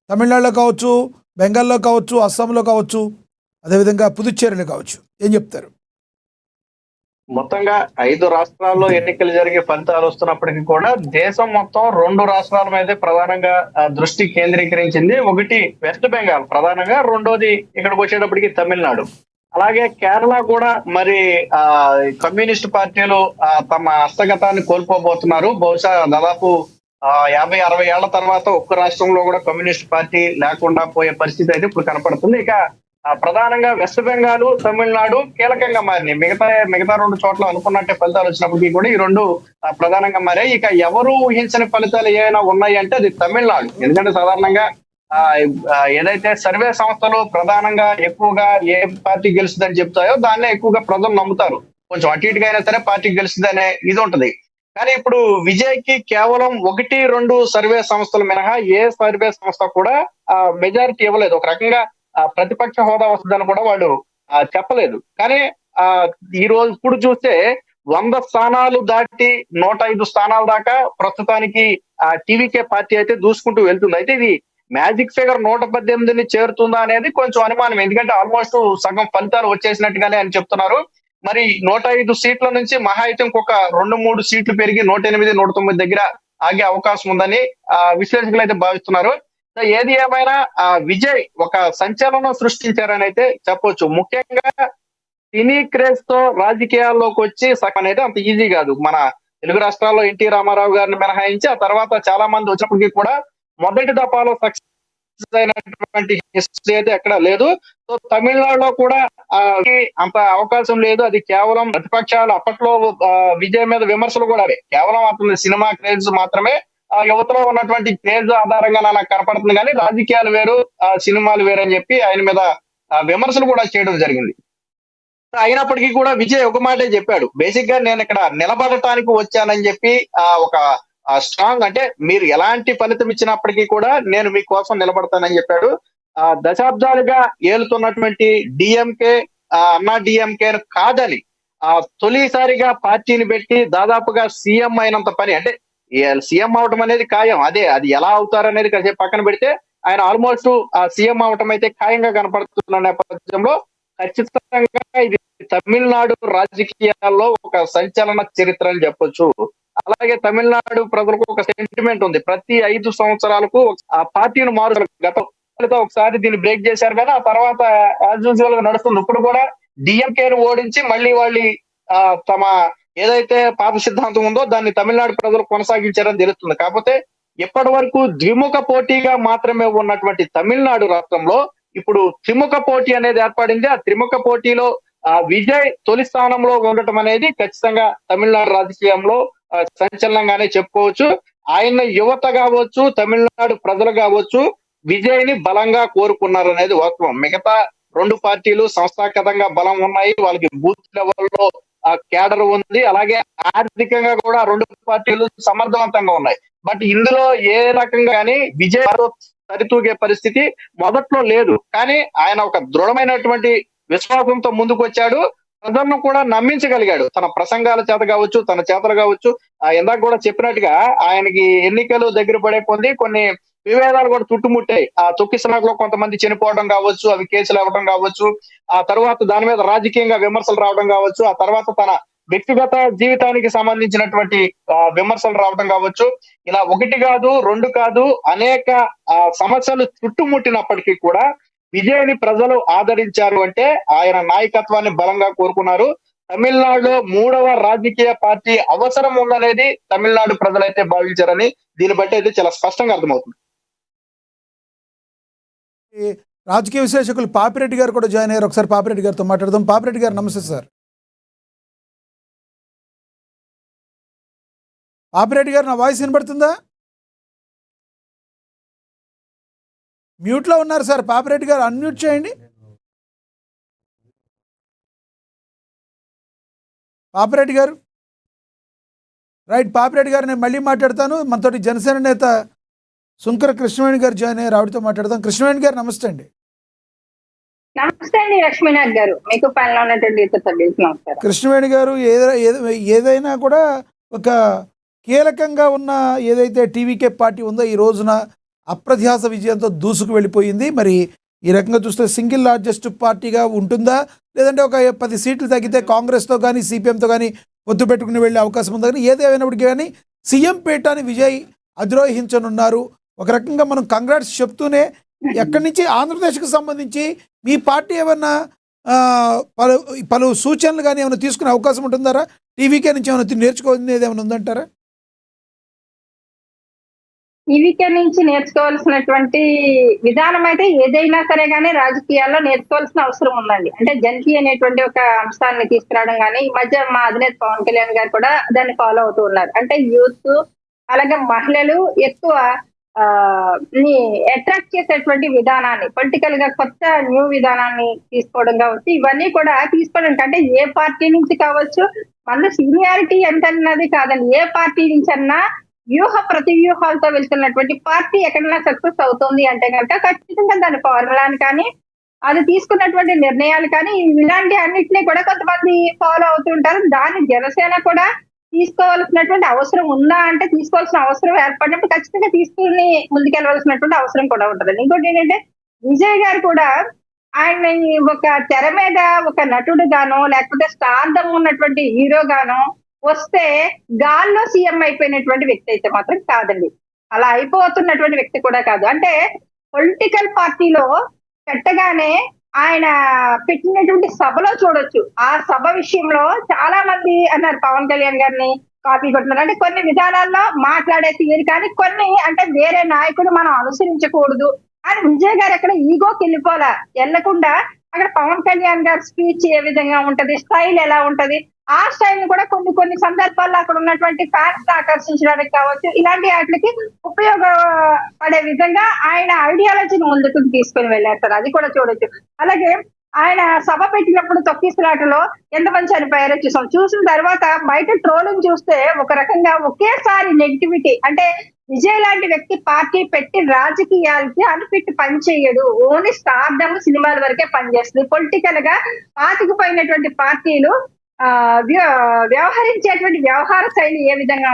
తమిళనాడులో కావచ్చు, బెంగాల్లో కావచ్చు, అస్సాంలో కావచ్చు, అదేవిధంగా పుదుచ్చేరిలో కావచ్చు. ఏం చెప్తారు? మొత్తంగా 5 రాష్ట్రాల్లో ఎన్నికలు జరిగే ఫలితాలు వస్తున్నప్పటికీ కూడా దేశం మొత్తం 2 రాష్ట్రాల మీదే ప్రధానంగా దృష్టి కేంద్రీకరించింది. ఒకటి వెస్ట్ బెంగాల్ ప్రధానంగా, రెండోది ఇక్కడికి వచ్చేటప్పటికి తమిళనాడు. అలాగే కేరళ కూడా మరి ఆ కమ్యూనిస్ట్ పార్టీలు తమ హస్తగతాన్ని కోల్పోబోతున్నారు. బహుశా దాదాపు 50-60 ఏళ్ల తర్వాత ఒక్క రాష్ట్రంలో కూడా కమ్యూనిస్ట్ పార్టీ లేకుండా పోయే పరిస్థితి అయితే ఇప్పుడు కనపడుతుంది. ఇక ప్రధానంగా వెస్ట్ బెంగాల్, తమిళనాడు కీలకంగా మారినాయి. మిగతా 2 చోట్ల అనుకున్నట్టే ఫలితాలు వచ్చినప్పటికీ కూడా ఈ 2 ప్రధానంగా మారాయి. ఇక ఎవరు ఊహించని ఫలితాలు ఏమైనా ఉన్నాయి అంటే అది తమిళనాడు. ఎందుకంటే సాధారణంగా ఏదైతే సర్వే సంస్థలు ప్రధానంగా ఎక్కువగా ఏ పార్టీ గెలుస్తుందని చెప్తాయో దాన్నే ఎక్కువగా ప్రజలు నమ్ముతారు. కొంచెం అటు ఇటుగా అయినా సరే పార్టీ గెలుస్తుందనే ఇది ఉంటది. కానీ ఇప్పుడు విజయ్ కి కేవలం 1-2 సర్వే సంస్థలు మినహా ఏ సర్వే సంస్థ కూడా మెజారిటీ ఇవ్వలేదు. ఒక రకంగా ప్రతిపక్ష హోదా వస్తుందని కూడా వాళ్ళు చెప్పలేదు. కానీ ఈ రోజు ఇప్పుడు చూస్తే 100 స్థానాలు దాటి 105 స్థానాల దాకా ప్రస్తుతానికి టీవీకే పార్టీ అయితే దూసుకుంటూ వెళ్తుంది. అయితే ఇది మ్యాజిక్ ఫిగర్ 118ని చేరుతుందా అనేది కొంచెం అనుమానం. ఎందుకంటే ఆల్మోస్ట్ సగం ఫలితాలు వచ్చేసినట్టుగానే అని చెప్తున్నారు. మరి 105 సీట్ల నుంచి మహా అయితే ఇంకొక 2-3 సీట్లు పెరిగి 108, 109 దగ్గర ఆగే అవకాశం ఉందని విశ్లేషకులు అయితే భావిస్తున్నారు. సో ఏది ఏమైనా విజయ్ ఒక సంచలనం సృష్టించారని అయితే చెప్పొచ్చు. ముఖ్యంగా సినీ క్రేజ్ తో రాజకీయాల్లోకి వచ్చి అనేది అంత ఈజీ కాదు. మన తెలుగు రాష్ట్రాల్లో ఎన్టీ రామారావు గారిని మినహాయించి ఆ తర్వాత చాలా మంది వచ్చినప్పటికీ కూడా మొదటి దఫాలో సక్సెస్ అయినటువంటి హిస్టరీ అయితే ఎక్కడ లేదు. సో తమిళనాడులో కూడా అంత అవకాశం లేదు. అది కేవలం ప్రతిపక్షాలు అప్పట్లో విజయ్ మీద విమర్శలు కూడా కేవలం అతని సినిమా క్రేజ్ మాత్రమే, యువతలో ఉన్నటువంటి క్రేజ్ ఆధారంగా నాకు కనపడుతుంది. కానీ రాజకీయాలు వేరు, సినిమాలు వేరు అని చెప్పి ఆయన మీద విమర్శలు కూడా చేయడం జరిగింది. అయినప్పటికీ కూడా విజయ్ ఒక మాటే చెప్పాడు. బేసిక్ గా నేను ఇక్కడ నిలబడటానికి వచ్చానని చెప్పి ఒక స్ట్రాంగ్, అంటే మీరు ఎలాంటి ఫలితం ఇచ్చినప్పటికీ కూడా నేను మీకోసం నిలబడతానని చెప్పాడు. దశాబ్దాలుగా ఏలుతున్నటువంటి డిఎంకే, అన్నా డిఎంకే కాదని తొలిసారిగా పార్టీని పెట్టి దాదాపుగా సీఎం అయినంత పని, అంటే సీఎం అవటం అనేది ఖాయం. అది ఎలా అవుతారనేది కాసేపు పక్కన పెడితే ఆయన ఆల్మోస్ట్ సీఎం అవటం అయితే ఖాయంగా కనపడుతున్న నేపథ్యంలో ఖచ్చితంగా ఇది తమిళనాడు రాజకీయాల్లో ఒక సంచలన చరిత్ర అని చెప్పొచ్చు. అలాగే తమిళనాడు ప్రజలకు ఒక సెంటిమెంట్ ఉంది. ప్రతి 5 సంవత్సరాలకు ఆ పార్టీని మారుతారు. గతంతో ఒకసారి దీన్ని బ్రేక్ చేశారు కానీ ఆ తర్వాత యాజ్ యూజువల్ గా నడుస్తుంది. ఇప్పుడు కూడా డిఎంకేను ఓడించి మళ్ళీ వాళ్ళు తమ ఏదైతే పాత సిద్ధాంతం ఉందో దాన్ని తమిళనాడు ప్రజలు కొనసాగించారని తెలుస్తుంది. కాకపోతే ఇప్పటి వరకు ద్విముఖ పోటీగా మాత్రమే ఉన్నటువంటి తమిళనాడు రాష్ట్రంలో ఇప్పుడు త్రిముఖ పోటీ అనేది ఏర్పడింది. ఆ త్రిముఖ పోటీలో విజయ్ తొలి స్థానంలో ఉండటం అనేది ఖచ్చితంగా తమిళనాడు రాజకీయంలో సంచలనంగానే చెప్పుకోవచ్చు. ఆయన యువత కావచ్చు, తమిళనాడు ప్రజలు కావచ్చు విజయ్ ని బలంగా కోరుకున్నారు అనేది వాస్తవం. మిగతా 2 పార్టీలు సంస్థాగతంగా బలం ఉన్నాయి, వాళ్ళకి బూత్ లెవెల్లో కేడర్ ఉంది, అలాగే ఆర్థికంగా కూడా 2 పార్టీలు సమర్థవంతంగా ఉన్నాయి. బట్ ఇందులో ఏ రకంగా కానీ విజయ్ సరితూగే పరిస్థితి మొదట్లో లేదు. కానీ ఆయన ఒక దృఢమైనటువంటి విశ్వాసంతో ముందుకు వచ్చాడు. ప్రజలను కూడా నమ్మించగలిగాడు. తన ప్రసంగాల చేత కావచ్చు, తన చేతలు కావచ్చు. ఇందాక కూడా చెప్పినట్టుగా ఆయనకి ఎన్నికలు దగ్గర పడే కొన్ని విభేదాలు కూడా చుట్టుముట్టాయి. తొక్కిసలాటలో కొంతమంది చనిపోవడం కావచ్చు, అవి కేసులు అవ్వడం కావచ్చు, ఆ తర్వాత దాని మీద రాజకీయంగా విమర్శలు రావడం కావచ్చు, ఆ తర్వాత తన వ్యక్తిగత జీవితానికి సంబంధించినటువంటి విమర్శలు రావడం కావచ్చు. ఇలా 1 కాదు 2 కాదు అనేక సమస్యలు చుట్టుముట్టినప్పటికీ కూడా విజయ్ని ప్రజలు ఆదరించారు. అంటే ఆయన నాయకత్వాన్ని బలంగా కోరుకున్నారు. తమిళనాడులో 3వ రాజకీయ పార్టీ అవసరం ఉందనేది తమిళనాడు ప్రజలైతే భావించారని దీన్ని బట్టి అయితే చాలా స్పష్టంగా అర్థమవుతుంది. రాజకీయ విశ్లేషకులు పాపిరెడ్డి గారు కూడా జాయిన్ అయ్యారు. ఒకసారి పాపిరెడ్డి గారితో మాట్లాడదాం. పాపిరెడ్డి గారు నమస్తే సార్. పాపిరెడ్డి గారు, నా వాయిస్ వినబడుతుందా? మ్యూట్లో ఉన్నారు సార్. పాపిరెడ్డి గారు అన్మ్యూట్ చేయండి. పాపిరెడ్డి గారు, రైట్. పాపిరెడ్డి గారు నేను మళ్ళీ మాట్లాడతాను. మనతోటి జనసేన నేత సుంకర కృష్ణవేణి గారు జాయిన్ అయ్యారు. ఆవిడతో మాట్లాడదాం. కృష్ణవేణి గారు నమస్తే అండి. నమస్తే అండి లక్ష్మీనాథ్ గారు, మీకు పనిలో ఉన్నటువంటి కృష్ణవేణి గారు, ఏదైనా కూడా ఒక కీలకంగా ఉన్న ఏదైతే టీవీకే పార్టీ ఉందో ఈ రోజున అప్రధ్యాస విజయంతో దూసుకు వెళ్ళిపోయింది. మరి ఈ రకంగా చూస్తే సింగిల్ లార్జెస్ట్ పార్టీగా ఉంటుందా, లేదంటే ఒక 10 సీట్లు తగ్గితే కాంగ్రెస్తో కానీ సిపిఎంతో కానీ పొత్తు పెట్టుకుని వెళ్ళే అవకాశం ఉందా? కానీ ఏది ఏమైనప్పటికీ కానీ సీఎం పీఠాన్ని విజయ్ అధిరోహించనున్నారు. ఒక రకంగా మనం కంగ్రాట్స్ చెప్తూనే ఎక్కడి నుంచి ఆంధ్రప్రదేశ్కి సంబంధించి మీ పార్టీ ఏమన్నా పలు సూచనలు కానీ ఏమైనా తీసుకునే అవకాశం ఉంటుందారా? టీవీకే నుంచి ఏమైనా నేర్చుకునేది ఏమైనా ఉందంటారా? ఈవీకే నుంచి నేర్చుకోవాల్సినటువంటి విధానం అయితే ఏదైనా సరే గానీ రాజకీయాల్లో నేర్చుకోవాల్సిన అవసరం ఉందండి. అంటే జంకీ అనేటువంటి ఒక అంశాన్ని తీసుకురావడం గానీ, ఈ మధ్య మా అధినేత పవన్ కళ్యాణ్ గారు కూడా దాన్ని ఫాలో అవుతూ ఉన్నారు. అంటే యూత్ అలాగే మహిళలు ఎక్కువ ని అట్రాక్ట్ చేసేటువంటి విధానాన్ని, పొలిటికల్ గా కొత్త న్యూ విధానాన్ని తీసుకోవడం కావచ్చు, ఇవన్నీ కూడా తీసుకోవడానికి అంటే ఏ పార్టీ నుంచి కావచ్చు, మన సీనియారిటీ ఎంతన్నది కాదండి, ఏ పార్టీ నుంచి అన్నా ప్రతి వ్యూహాలతో వెళ్తున్నటువంటి పార్టీ ఎక్కడైనా సక్సెస్ అవుతుంది అంటే కనుక ఖచ్చితంగా దాని ఫార్ములాని కానీ, అది తీసుకున్నటువంటి నిర్ణయాలు కానీ, ఇలాంటి అన్నిటినీ కూడా కొంతమంది ఫాలో అవుతుంటారు. దాన్ని జనసేన కూడా తీసుకోవాల్సినటువంటి అవసరం ఉందా అంటే, తీసుకోవాల్సిన అవసరం ఏర్పడినప్పుడు ఖచ్చితంగా తీసుకుని ముందుకెళ్ళవలసినటువంటి అవసరం కూడా ఉంటుంది. ఇంకోటి ఏంటంటే, విజయ్ గారు కూడా ఆయన ఒక తెర మీద ఒక నటుడు గానో, లేకపోతే స్టార్డమ్ ఉన్నటువంటి హీరో గానో వస్తే గాల్లో సీఎం అయిపోయినటువంటి వ్యక్తి అయితే మాత్రం కాదండి. అలా అయిపోతున్నటువంటి వ్యక్తి కూడా కాదు. అంటే పొలిటికల్ పార్టీలో పెట్టగానే ఆయన పెట్టినటువంటి సభలో చూడొచ్చు. ఆ సభ విషయంలో చాలా మంది అన్నారు పవన్ కళ్యాణ్ గారిని కాపీ కొట్టున్నారు. అంటే కొన్ని విధానాల్లో మాట్లాడే తీరు కానీ, కొన్ని అంటే వేరే నాయకుడు మనం అనుసరించకూడదు అని విజయ్ గారు ఎక్కడ ఈగోకి వెళ్ళకుండా అక్కడ పవన్ కళ్యాణ్ గారి స్పీచ్ ఏ విధంగా ఉంటది, స్టైల్ ఎలా ఉంటది, ఆ స్టైల్ ని కూడా కొన్ని సందర్భాల్లో అక్కడ ఉన్నటువంటి ఫ్యాన్స్ ఆకర్షించడానికి కావచ్చు, ఇలాంటి వాటికి ఉపయోగపడే విధంగా ఆయన ఐడియాలజీని ముందుకు తీసుకుని వెళ్ళారు సార్. అది కూడా చూడొచ్చు. అలాగే ఆయన సభ పెట్టినప్పుడు తొక్కిసలాటలో ఎంతమంది చనిపోయారో చూసిన తర్వాత బయట ట్రోలింగ్ చూస్తే ఒక రకంగా ఒకేసారి నెగిటివిటీ. అంటే విజయ్ లాంటి వ్యక్తి పార్టీ పెట్టి రాజకీయాలకి అనిపెట్టి పనిచేయడు, ఓన్లీ స్టార్డమ్ సినిమాల వరకే పనిచేస్తుంది. పొలిటికల్ గా పాతికిపోయినటువంటి పార్టీలు వ్యవహరించేటువంటి వ్యవహార శైలి ఏ విధంగా